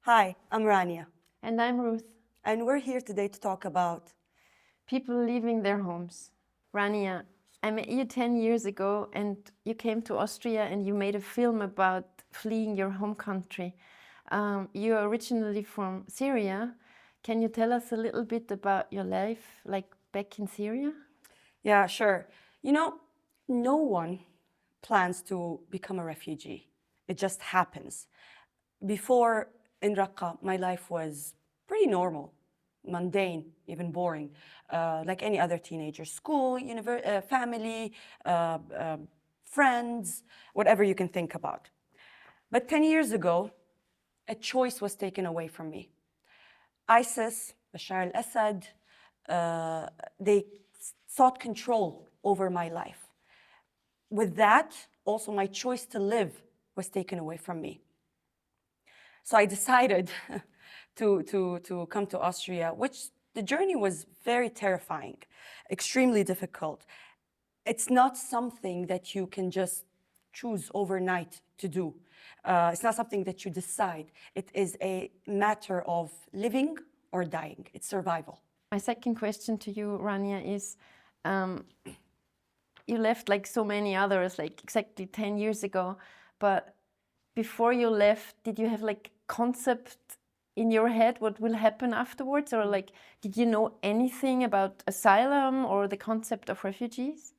Hi, I'm Rania, And I'm Ruth. and we're here today to talk about People leaving their homes. Rania, I met you 10 years ago and you came to Austria and you made a film about fleeing your home country. You're originally from Syria. Can you tell us a little bit about your life, like back in Syria? Yeah, sure. No one plans to become a refugee. It just happens. Before in Raqqa, my life was pretty normal, mundane, even boring, like any other teenager. School, family, friends, whatever you can think about. But 10 years ago, a choice was taken away from me. ISIS, Bashar al-Assad, they sought control over my life. With that, also my choice to live was taken away from me. So I decided to come to Austria, which the journey was very terrifying, extremely difficult. It's not something that you can just choose overnight to do. It's not something that you decide. It is a matter of living or dying. It's survival. My second question to you, Rania, is you left like so many others, like exactly 10 years ago, but before you left, did you have like concept in your head what will happen afterwards, or like did you know anything about asylum or the concept of refugees?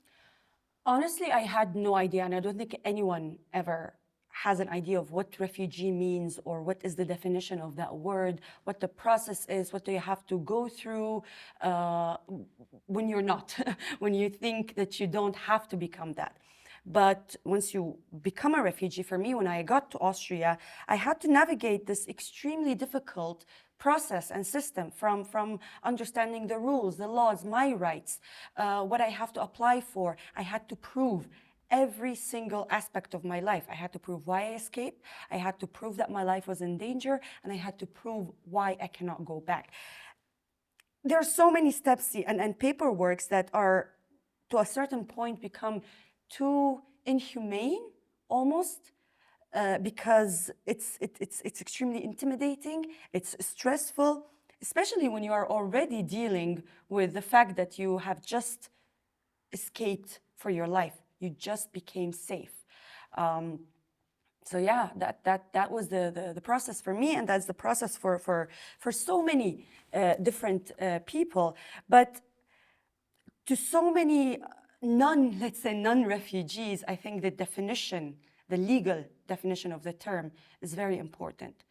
Honestly, I had no idea, and I don't think anyone ever has an idea of what refugee means or what is the definition of that word, what the process is, what do you have to go through when you're not, when you think that you don't have to become that. But once you become a refugee, for me, when I got to Austria, I had to navigate this extremely difficult process and system from understanding the rules, the laws, my rights, what I have to apply for. I had to prove every single aspect of my life. I had to prove why I escaped. I had to prove that my life was in danger, and I had to prove why I cannot go back. There are so many steps and paperworks that are, to a certain point, become too inhumane, almost, because it's extremely intimidating, it's stressful, especially when you are already dealing with the fact that you have just escaped for your life. You just became safe. So yeah, that was the process for me, and that's the process for so many different people. But to so many let's say non-refugees, I think the definition, the legal definition of the term is very important.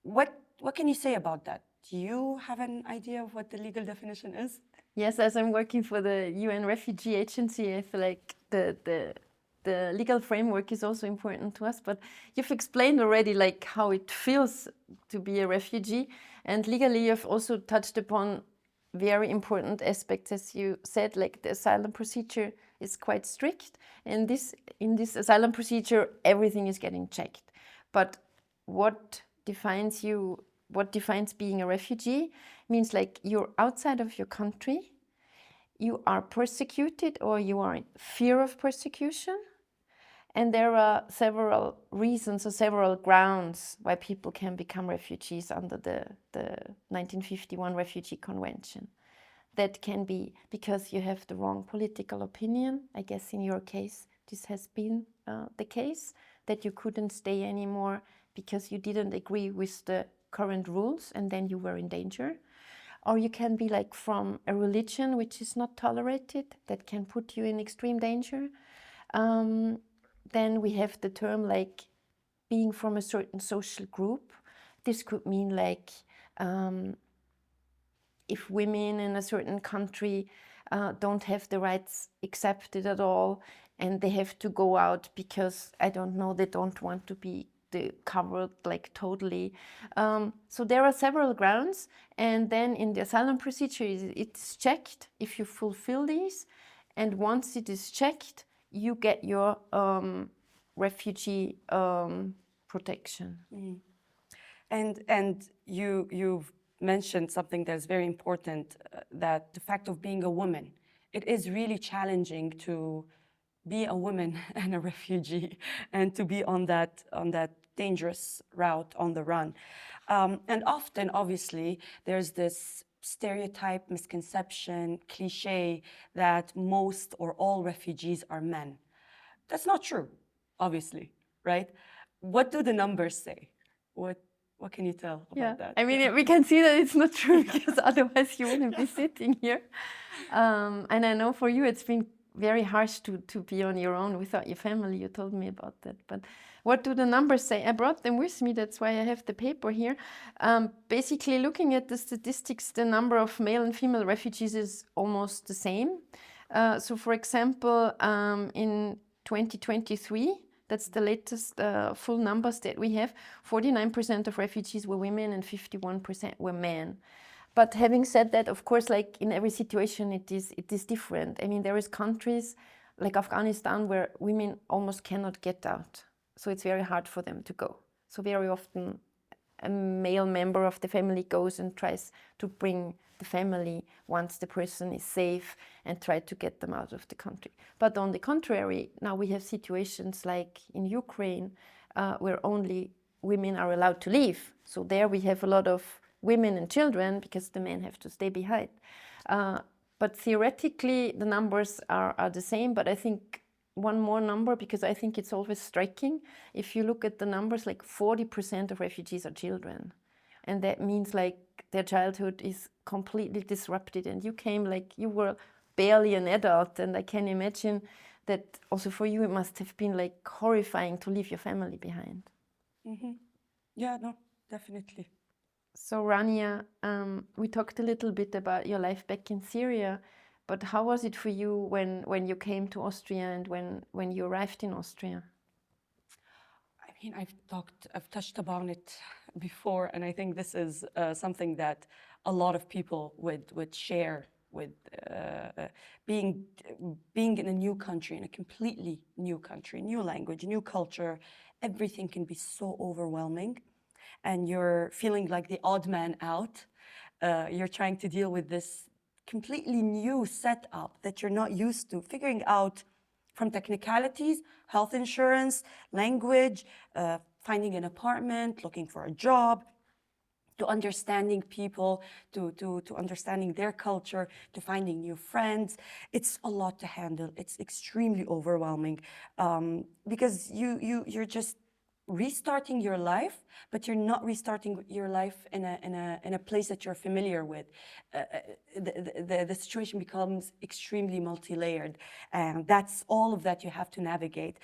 What can you say about that? Do you have an idea of what the legal definition is? Yes, as I'm working for the UN Refugee Agency, I feel like the legal framework is also important to us. But you've explained already like how it feels to be a refugee, and legally you've also touched upon very important aspects, as you said, like the asylum procedure is quite strict, and in this asylum procedure everything is getting checked. But what defines you? What defines being a refugee means like you're outside of your country, you are persecuted or you are in fear of persecution. And there are several reasons or several grounds why people can become refugees under the 1951 Refugee Convention. That can be because you have the wrong political opinion. I guess in your case, this has been the case, that you couldn't stay anymore because you didn't agree with the current rules and then you were in danger. Or you can be like from a religion which is not tolerated, that can put you in extreme danger. Then we have the term like being from a certain social group. This could mean like if women in a certain country don't have the rights accepted at all, and they have to go out because, I don't know, they don't want to be covered like totally. So there are several grounds, and then in the asylum procedure it's checked if you fulfill these, and once it is checked you get your refugee protection. Mm. And you've mentioned something that's very important, that the fact of being a woman, it is really challenging to be a woman and a refugee, and to be on that dangerous route on the run. And often, obviously, there's this stereotype, misconception, cliche that most or all refugees are men. That's not true, obviously, right? What do the numbers say? What can you tell about that? I mean, we can see that it's not true because otherwise you wouldn't be sitting here. And I know for you it's been very harsh to be on your own without your family. You told me about that. But what do the numbers say? I brought them with me. That's why I have the paper here. Basically, looking at the statistics, the number of male and female refugees is almost the same. So, for example, in 2023, that's the latest full numbers that we have. 49% of refugees were women and 51% were men. But having said that, of course, like in every situation, it is different. I mean, there is countries like Afghanistan where women almost cannot get out. So it's very hard for them to go. So very often a male member of the family goes and tries to bring the family once the person is safe and try to get them out of the country. But on the contrary, now we have situations like in Ukraine where only women are allowed to leave. So there we have a lot of women and children because the men have to stay behind. But theoretically, the numbers are the same, but I think one more number, because I think it's always striking. If you look at the numbers, like 40% of refugees are children. And that means like their childhood is completely disrupted. And you came like you were barely an adult. And I can imagine that also for you, it must have been like horrifying to leave your family behind. Mm-hmm. Yeah, no, definitely. So Rania, we talked a little bit about your life back in Syria, but how was it for you when you came to Austria and when you arrived in Austria? I mean, I've touched upon it before, and I think this is something that a lot of people would share with being in a new country, in a completely new country, new language, new culture. Everything can be so overwhelming, and you're feeling like the odd man out. You're trying to deal with this completely new setup that you're not used to, figuring out from technicalities, health insurance, language, finding an apartment, looking for a job, to understanding people, to understanding their culture, to finding new friends. It's a lot to handle. It's extremely overwhelming because you're just restarting your life, but you're not restarting your life in a place that you're familiar with. The situation becomes extremely multi-layered, and that's all of that you have to navigate.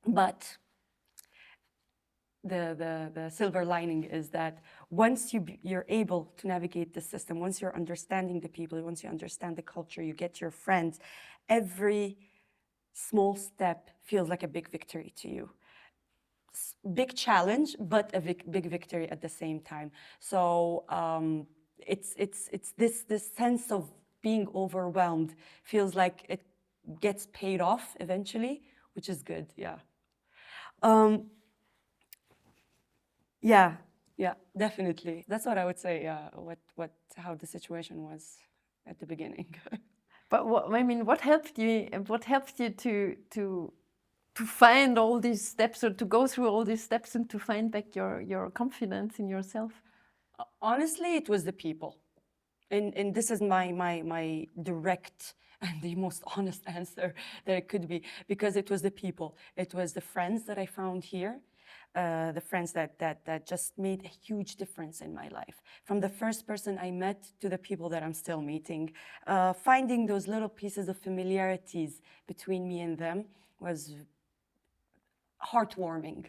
But the silver lining is that once you're able to navigate the system, once you're understanding the people, once you understand the culture, you get your friends, every small step feels like a big victory to you. Big challenge, but a big victory at the same time. So it's this sense of being overwhelmed feels like it gets paid off eventually, which is good. Yeah. Yeah, definitely. That's what I would say. How the situation was at the beginning. But what helped you? What helped you to find all these steps, or to go through all these steps, and to find back your confidence in yourself? Honestly, it was the people, and this is my direct and the most honest answer that it could be, because it was the people. It was the friends that I found here. The friends that just made a huge difference in my life. From the first person I met to the people that I'm still meeting, finding those little pieces of familiarities between me and them was heartwarming.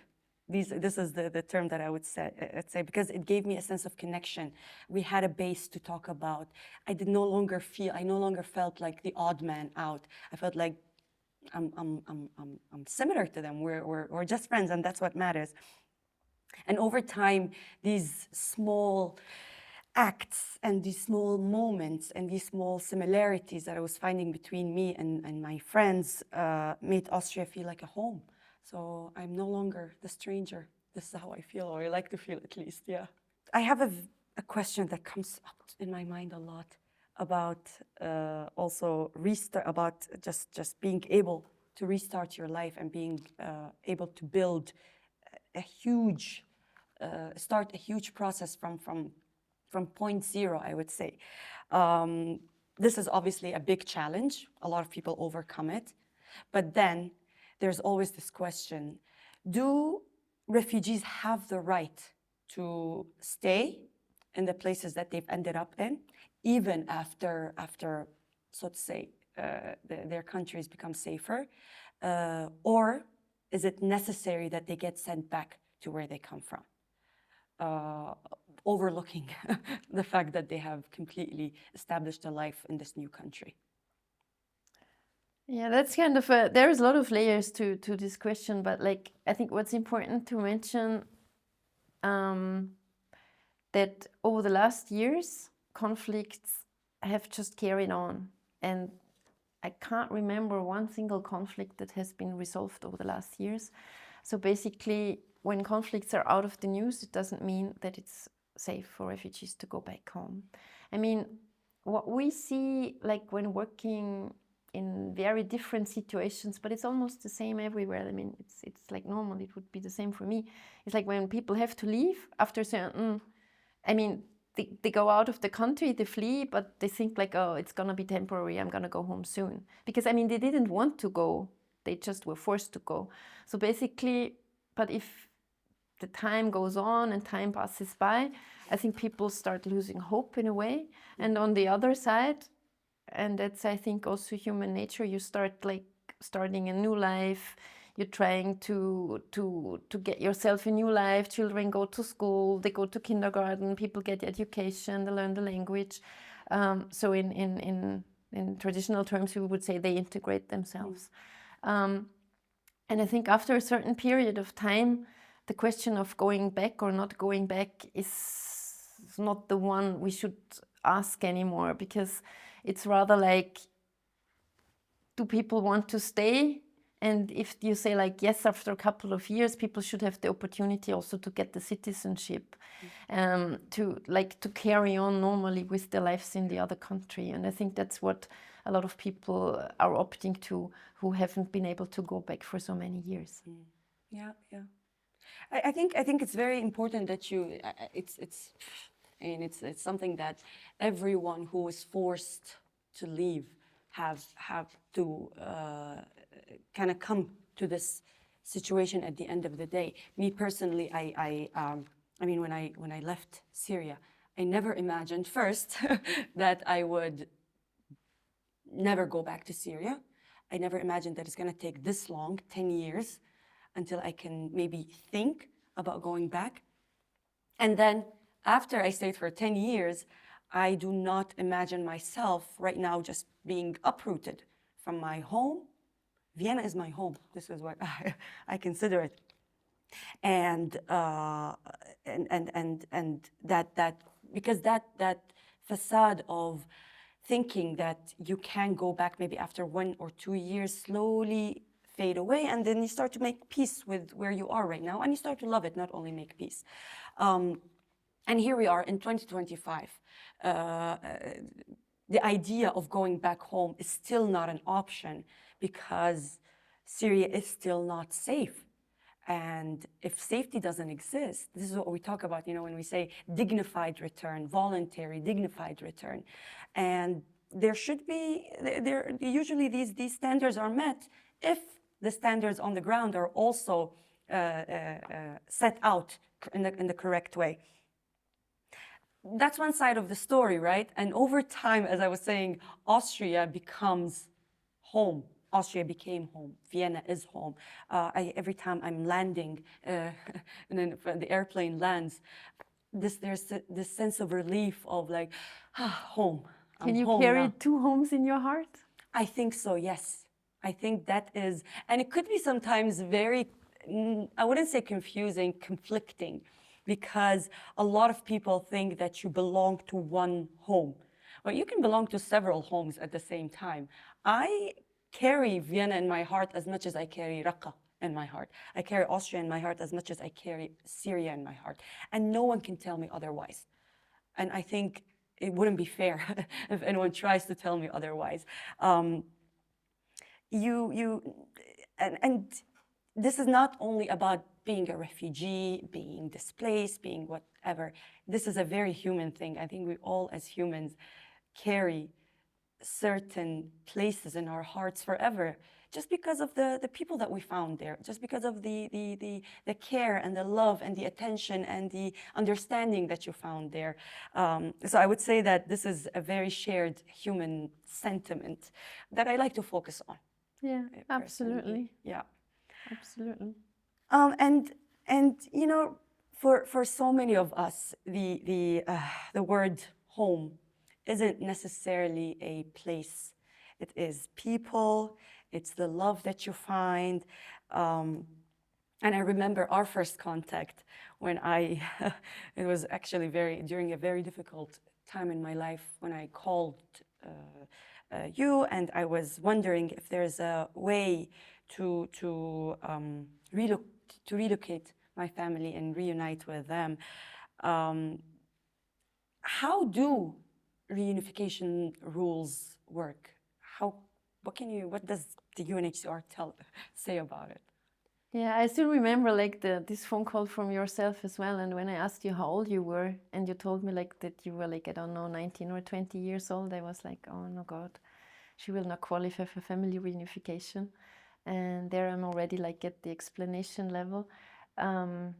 This is the term that I would say, because it gave me a sense of connection. We had a base to talk about. I no longer felt like the odd man out. I felt like I'm similar to them. We're just friends, and that's what matters. And over time, these small acts and these small moments and these small similarities that I was finding between me and my friends made Austria feel like a home. So I'm no longer the stranger. This is how I feel, or I like to feel at least, yeah. I have a question that comes up in my mind a lot. about also restart, about just being able to restart your life and being able to build a huge, start a huge process from point zero, I would say. This is obviously a big challenge. A lot of people overcome it. But then there's always this question, do refugees have the right to stay in the places that they've ended up in, even after so to say, their countries become safer? Or is it necessary that they get sent back to where they come from? Overlooking the fact that they have completely established a life in this new country. Yeah, that's kind of there's a lot of layers to this question, but like I think what's important to mention that over the last years, conflicts have just carried on, and I can't remember one single conflict that has been resolved over the last years. So basically, when conflicts are out of the news, it doesn't mean that it's safe for refugees to go back home. I mean, what we see, like when working in very different situations, but it's almost the same everywhere. I mean, it's like normal. It would be the same for me. It's like when people have to leave after certain, I mean, they go out of the country, they flee, but they think like, oh, it's gonna be temporary, I'm gonna go home soon. Because I mean, they didn't want to go, they just were forced to go. So basically, but if the time goes on and time passes by, I think people start losing hope in a way. And on the other side, and that's I think also human nature, you start like starting a new life, you're trying to get yourself a new life. Children go to school, they go to kindergarten, people get education, they learn the language. So in traditional terms, we would say they integrate themselves. And I think after a certain period of time, the question of going back or not going back is not the one we should ask anymore, because it's rather like, do people want to stay? And if you say like, yes, after a couple of years, people should have the opportunity also to get the citizenship, to carry on normally with their lives in the other country. And I think that's what a lot of people are opting to, who haven't been able to go back for so many years. Yeah, yeah. I think it's very important that you. It's something that everyone who is forced to leave have to kind of come to this situation at the end of the day. Me personally, I mean, when I left Syria, I never imagined first that I would never go back to Syria. I never imagined that it's going to take this long, 10 years, until I can maybe think about going back. And then after I stayed for 10 years, I do not imagine myself right now just being uprooted from my home. Vienna is my home. This is what I consider it. And that because that facade of thinking that you can go back maybe after 1 or 2 years slowly fade away, and then you start to make peace with where you are right now, and you start to love it, not only make peace. And here we are in 2025. The idea of going back home is still not an option because Syria is still not safe. And if safety doesn't exist, this is what we talk about, when we say dignified return, voluntary, dignified return. And there should be, usually these standards are met if the standards on the ground are also set out in the correct way. That's one side of the story, right? And over time, as I was saying, Austria becomes home. Austria became home. Vienna is home. Every time I'm landing, and then the airplane lands, there's this sense of relief of like, home. Can you carry 2 homes in your heart? I think so, yes. I think that is, and it could be sometimes very, I wouldn't say confusing, conflicting, because a lot of people think that you belong to one home. Well, you can belong to several homes at the same time. I carry Vienna in my heart as much as I carry Raqqa in my heart. I carry Austria in my heart as much as I carry Syria in my heart. And no one can tell me otherwise. And I think it wouldn't be fair if anyone tries to tell me otherwise. And this is not only about being a refugee, being displaced, being whatever. This is a very human thing. I think we all, as humans, carry certain places in our hearts forever, just because of the people that we found there, just because of the care and the love and the attention and the understanding that you found there. So I would say that this is a very shared human sentiment that I like to focus on. Yeah, Personally. absolutely. Yeah. Absolutely. And you know, for so many of us, the word home isn't necessarily a place. It is people. It's the love that you find. And I remember our first contact when it was actually during a very difficult time in my life when I called you, and I was wondering if there's a way to relocate my family and reunite with them. How do reunification rules work? What does the UNHCR say about it? Yeah, I still remember like this phone call from yourself as well. And when I asked you how old you were, and you told me like that you were like, I don't know, 19 or 20 years old, I was like, oh no God, she will not qualify for family reunification. And there I'm already like at the explanation level. In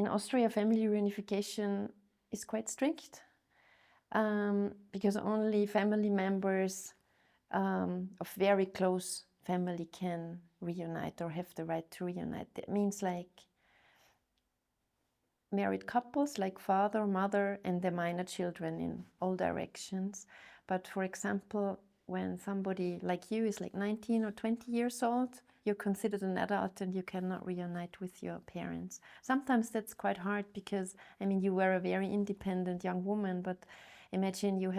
Austria, family reunification is quite strict because only family members of very close family can reunite or have the right to reunite. That means like married couples, like father, mother, and their minor children in all directions. But for example, when somebody like you is like 19 or 20 years old, you're considered an adult and you cannot reunite with your parents. Sometimes that's quite hard because, I mean, you were a very independent young woman, but imagine you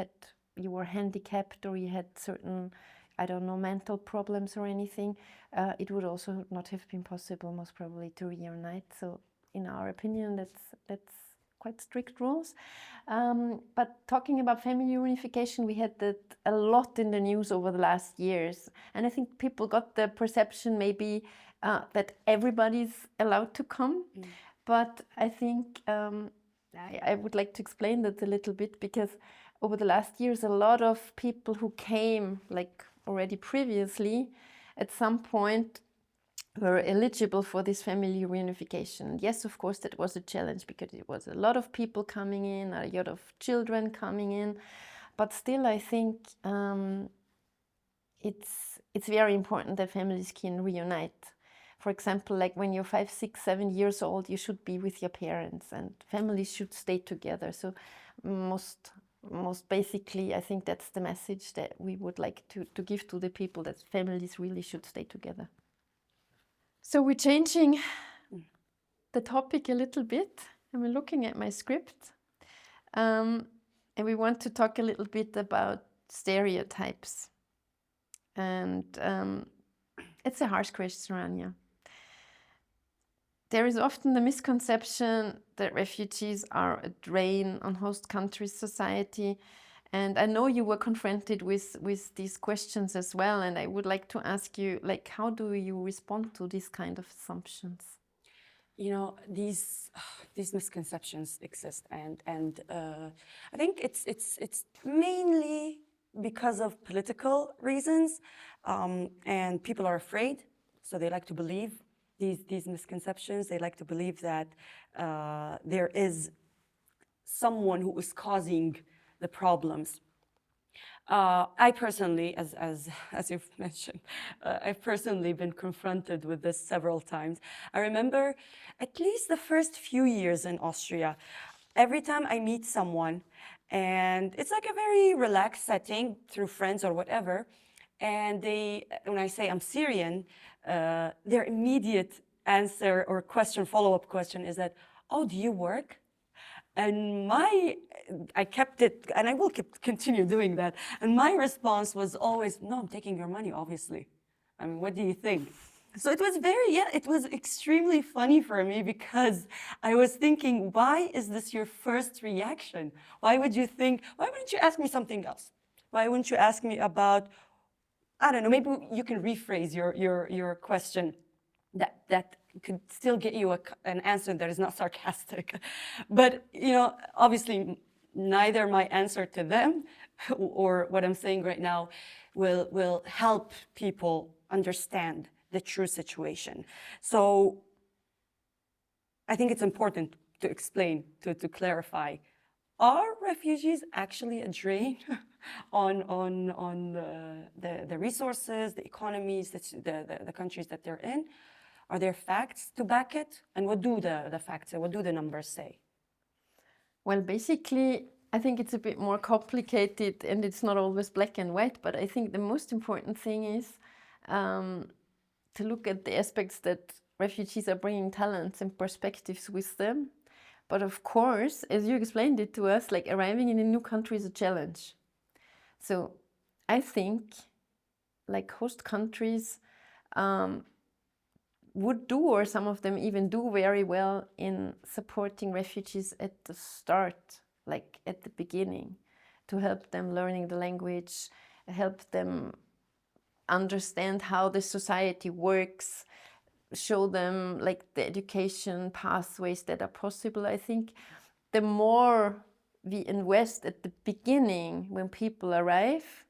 were handicapped or you had certain, I don't know, mental problems or anything. It would also not have been possible, most probably, to reunite. So in our opinion, that's quite strict rules. But talking about family reunification, we had that a lot in the news over the last years. And I think people got the perception maybe that everybody's allowed to come. Mm. But I think I would like to explain that a little bit, because over the last years, a lot of people who came like already previously, at some point were eligible for this family reunification. Yes, of course, that was a challenge because it was a lot of people coming in, a lot of children coming in. But still, I think it's very important that families can reunite. For example, like when you're 5, 6, 7 years old, you should be with your parents, and families should stay together. So most basically, I think that's the message that we would like to give to the people, that families really should stay together. So we're changing the topic a little bit, and we're looking at my script. And we want to talk a little bit about stereotypes. And it's a harsh question, Rania. There is often the misconception that refugees are a drain on host country's society. And I know you were confronted with these questions as well. And I would like to ask you, like, how do you respond to these kind of assumptions? You know, these misconceptions exist, and I think it's mainly because of political reasons, and people are afraid, so they like to believe these misconceptions. They like to believe that there is someone who is causing the problems. I personally, as you've mentioned, I've personally been confronted with this several times. I remember at least the first few years in Austria, every time I meet someone, and it's like a very relaxed setting through friends or whatever, and when I say I'm Syrian, their immediate answer or follow-up question is that, oh, do you work? And I kept it, and I will continue doing that. And my response was always, no, I'm taking your money, obviously. I mean, what do you think? So it was it was extremely funny for me because I was thinking, why is this your first reaction? Why wouldn't you ask me something else? Why wouldn't you ask me about, I don't know, maybe you can rephrase your question that could still get you an answer that is not sarcastic. But, obviously neither my answer to them or what I'm saying right now will help people understand the true situation. So I think it's important to explain, to clarify, are refugees actually a drain on the resources, the economies, the countries that they're in? Are there facts to back it? And what do the facts say? What do the numbers say? Well, basically, I think it's a bit more complicated and it's not always black and white, but I think the most important thing is to look at the aspects that refugees are bringing talents and perspectives with them. But of course, as you explained it to us, like arriving in a new country is a challenge. So I think like host countries would do, or some of them even do very well in supporting refugees at the start, like at the beginning, to help them learning the language, help them understand how the society works, show them like the education pathways that are possible. I think the more we invest at the beginning when people arrive,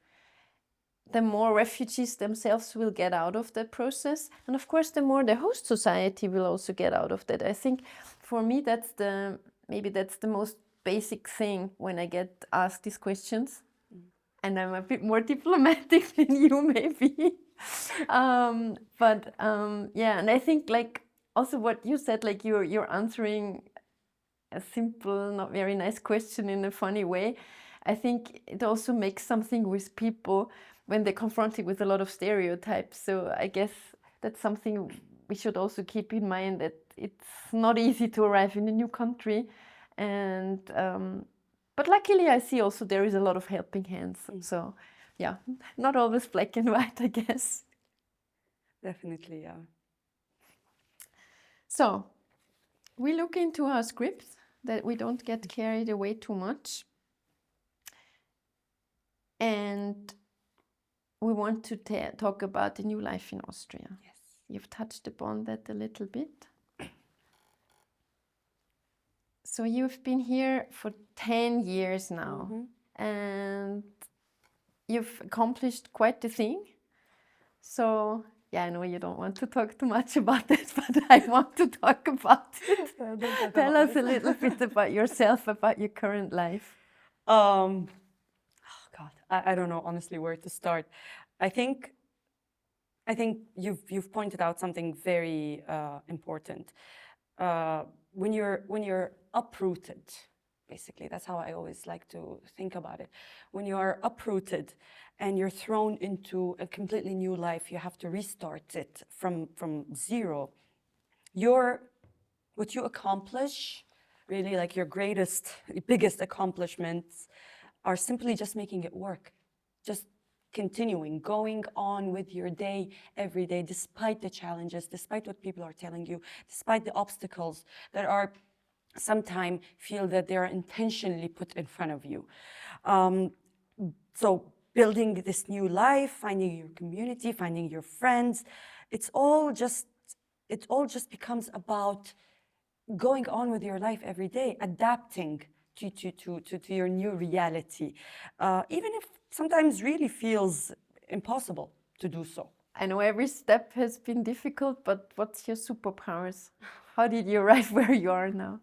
the more refugees themselves will get out of that process. And of course, the more the host society will also get out of that. I think for me, maybe that's the most basic thing when I get asked these questions. And I'm a bit more diplomatic than you, maybe. Yeah, and I think like also what you said, like you're answering a simple, not very nice question in a funny way. I think it also makes something with people when they're confronted with a lot of stereotypes. So I guess that's something we should also keep in mind, that it's not easy to arrive in a new country. And but luckily I see also there is a lot of helping hands. So yeah, not always black and white, I guess. Definitely, yeah. So we look into our script that we don't get carried away too much. And we want to talk about the new life in Austria. Yes. You've touched upon that a little bit. So you've been here for 10 years now, and you've accomplished quite the thing. So yeah, I know you don't want to talk too much about it, but I want to talk about it. Tell us a little bit about yourself, about your current life. Oh God, I don't know honestly where to start. I think you've pointed out something very important. When you're uprooted, basically, that's how I always like to think about it. When you are uprooted and you're thrown into a completely new life, you have to restart it from zero. What you accomplish, really like your biggest accomplishments, are simply just making it work, just continuing, going on with your day every day, despite the challenges, despite what people are telling you, despite the obstacles that are sometimes feel that they are intentionally put in front of you. So building this new life, finding your community, finding your friends, it all just becomes about going on with your life every day, adapting to your new reality, even if sometimes really feels impossible to do so. I know every step has been difficult, but what's your superpowers? How did you arrive where you are now?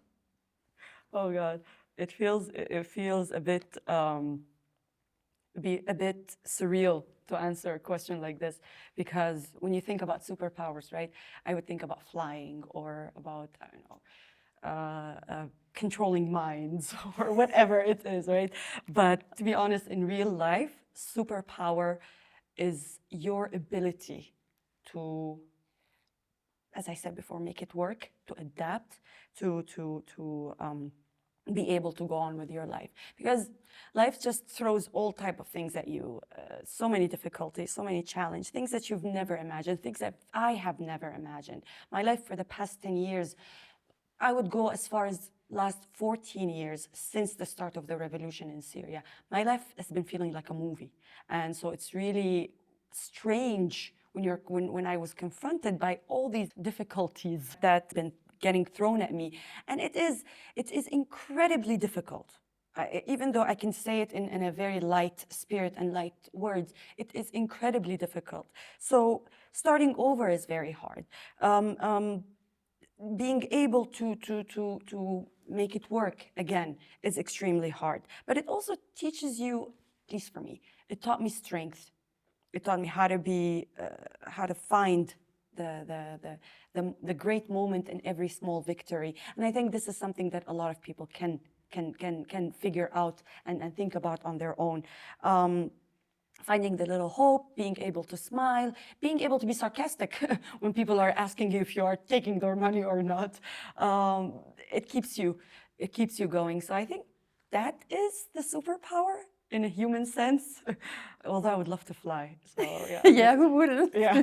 Oh God, it feels a bit surreal to answer a question like this, because when you think about superpowers, right, I would think about flying or about, I don't know, controlling minds or whatever it is, right? But to be honest, in real life, superpower is your ability to, as I said before, make it work, to adapt, to be able to go on with your life, because life just throws all type of things at you, so many difficulties, so many challenges, things that you've never imagined, things that I have never imagined. My life for the past 10 years, I would go as far as last 14 years since the start of the revolution in Syria. My life has been feeling like a movie, and so it's really strange when I was confronted by all these difficulties that been getting thrown at me. And it is incredibly difficult. Even though I can say it in a very light spirit and light words, it is incredibly difficult. So starting over is very hard. Being able to make it work again is extremely hard. But it also teaches you, at least for me, it taught me strength. It taught me how to find the great moment in every small victory. And I think this is something that a lot of people can figure out and think about on their own. Finding the little hope, being able to smile, being able to be sarcastic when people are asking you if you are taking their money or not. It keeps you going. So I think that is the superpower in a human sense. Although I would love to fly. So yeah. Yeah, who wouldn't? Yeah.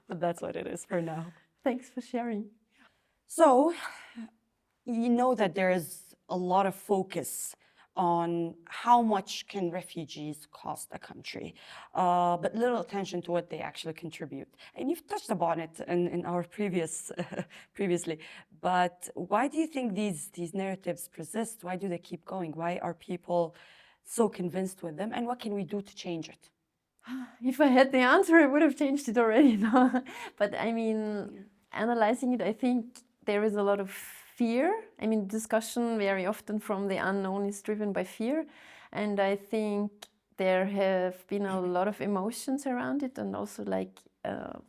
But that's what it is for now. Thanks for sharing. So you know that there is a lot of focus on how much can refugees cost a country, but little attention to what they actually contribute. And you've touched upon it in our previously. But why do you think these narratives persist? Why do they keep going? Why are people so convinced with them? And what can we do to change it? If I had the answer, I would have changed it already. No? But I mean, analyzing it, I think there is a lot of fear. I mean, discussion very often from the unknown is driven by fear. And I think there have been a lot of emotions around it, and also like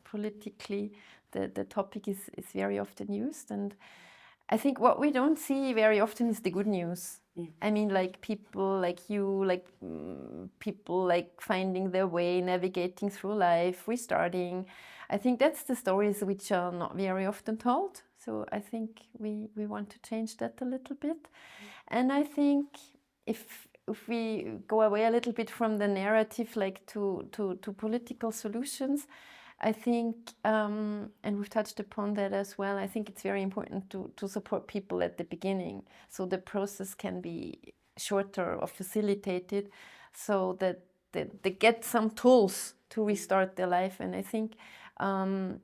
politically, the topic is very often used. And I think what we don't see very often is the good news. I mean, like people like you, like people like finding their way, navigating through life, restarting. I think that's the stories which are not very often told. So I think we want to change that a little bit. And I think if we go away a little bit from the narrative, like to political solutions, I think, and we've touched upon that as well, I think it's very important to support people at the beginning, so the process can be shorter or facilitated, so that they get some tools to restart their life. And I think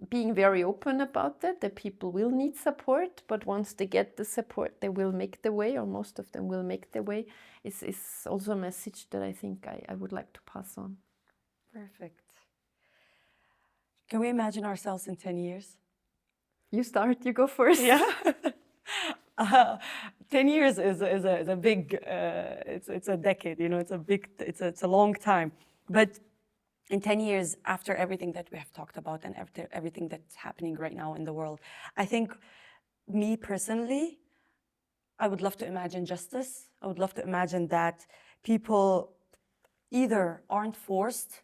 being very open about that people will need support, but once they get the support, they will make the way, or most of them will make the way, is also a message that I think I would like to pass on. Perfect. Can we imagine ourselves in 10 years? You start, you go first. Yeah. 10 years is a big, it's a decade, you know, it's a long time. But in 10 years, after everything that we have talked about and after everything that's happening right now in the world, I think, me personally, I would love to imagine justice. I would love to imagine that people either aren't forced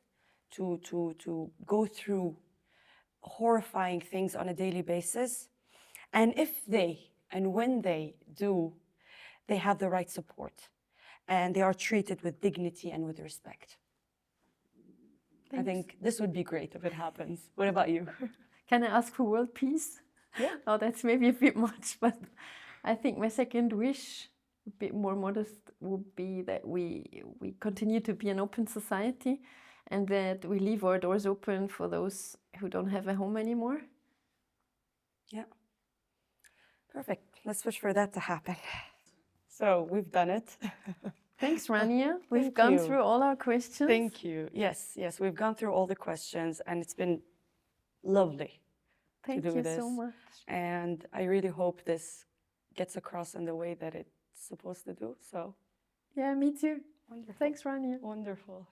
to go through horrifying things on a daily basis, and when they do, they have the right support and they are treated with dignity and with respect. Thanks. I think this would be great if it happens. What about you? Can I ask for world peace? Yeah. Oh, that's maybe a bit much, but I think my second wish, a bit more modest, would be that we continue to be an open society, and that we leave our doors open for those who don't have a home anymore. Yeah. Perfect. Let's wish for that to happen. So we've done it. Thanks, Rania. We've gone through all our questions. Thank you. Yes, we've gone through all the questions, and it's been lovely to do this. Thank you so much. And I really hope this gets across in the way that it's supposed to do. So. Yeah, me too. Wonderful. Thanks, Rania. Wonderful.